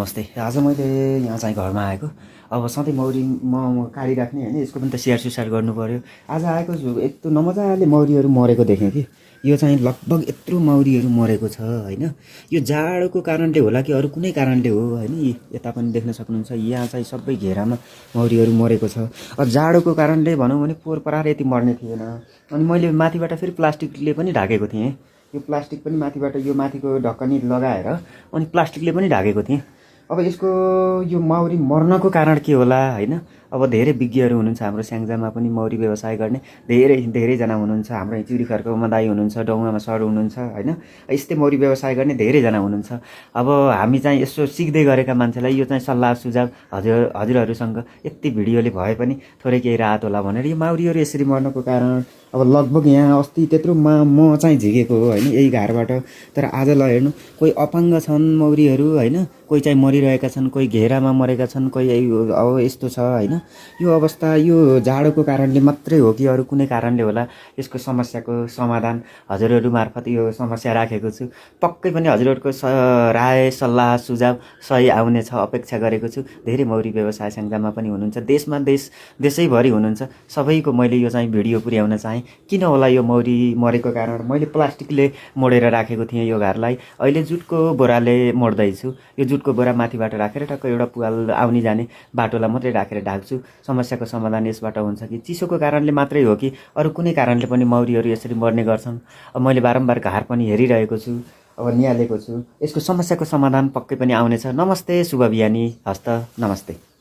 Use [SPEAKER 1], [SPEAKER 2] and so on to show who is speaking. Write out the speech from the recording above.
[SPEAKER 1] नमस्ते। आज मैले यहाँ चाहिँ घरमा आएको। अब सधैँ मौरी म काडिराख्ने होइन, यसको पनि त स्याहार सुसार गर्नु पऱ्यो। आज आएको छु, यत्रो नमजाले मौरीहरू मरेको देखेँ कि। यो चाहिँ लगभग यत्रो मौरीहरू मरेको छ होइन। यो जाडोको कारणले होला कि अरू कुनै कारणले हो होइन। यता पनि देख्न सक्नुहुन्छ, यहाँ चाहिँ सबै घेरामा मौरीहरू मरेको छ। अब जाडोको कारणले भनौँ भने पोहोर परार यति मर्ने थिएन। अनि मैले माथिबाट फेरि प्लास्टिकले पनि ढाकेको थिएँ। यो प्लास्टिक पनि माथिबाट यो माथिको ढक्कनी लगाएर अनि प्लास्टिकले पनि ढाकेको थिएँ। अब यसको यो मौरी मर्नको कारण के होला होइन। अब धेरै विज्ञहरू हुनुहुन्छ हाम्रो स्याङ्जामा पनि मौरी व्यवसाय गर्ने धेरैजना हुनुहुन्छ। हाम्रो चिउरीखर्कमा दाइ हुनुहुन्छ, डौमामा सर हुनुहुन्छ होइन। यस्तै मौरी व्यवसाय गर्ने धेरैजना हुनुहुन्छ। अब हामी चाहिँ यसो सिक्दै गरेका मान्छेलाई यो चाहिँ सल्लाह सुझाव हजुरहरूसँग यति भिडियोले भए पनि थोरै केही राहत होला भनेर। यो मौरीहरू यसरी मर्नको कारण अब लगभग यहाँ अस्ति त्यत्रोमा म चाहिँ झिकेको हो होइन, यही घरबाट। तर आज ल हेर्नु, कोही अपाङ्ग छन् मौरीहरू होइन, कोही चाहिँ मरिरहेका छन्, कोही घेरामा मरेका छन्, कोही अब यस्तो छ होइन। यो अवस्था यो जाडोको कारणले मात्रै हो कि अरू कुनै कारणले होला। यसको समस्याको समाधान हजुरहरू मार्फत यो समस्या राखेको छु। पक्कै पनि हजुरहरूको राय सल्लाह सुझाव सही आउनेछ अपेक्षा गरेको छु। धेरै मौरी व्यवसाय स्याङ्जामा पनि हुनुहुन्छ, देशैभरि हुनुहुन्छ। सबैको मैले यो चाहिँ भिडियो पुर्याउन चाहेँ। किन होला यो मौरी मरेको कारण? मैले प्लास्टिकले मोडेर राखेको थिएँ यो घरलाई, अहिले जुटको बोराले मोड्दैछु। यो जुटको बोरा माथिबाट राखेर टक्क एउटा पुवाल आउने जाने बाटोलाई मात्रै राखेर ढाक्छु। समस्याको समाधान यसबाट हुन्छ कि चिसोको कारणले मात्रै हो कि अरू कुनै कारणले पनि मौरीहरू यसरी मर्ने गर्छन्? अब मैले बारम्बार घर पनि हेरिरहेको छु, अब निहालेको छु। यसको समस्याको समाधान पक्कै पनि आउनेछ। नमस्ते, शुभ बिहानी, हस्त, नमस्ते।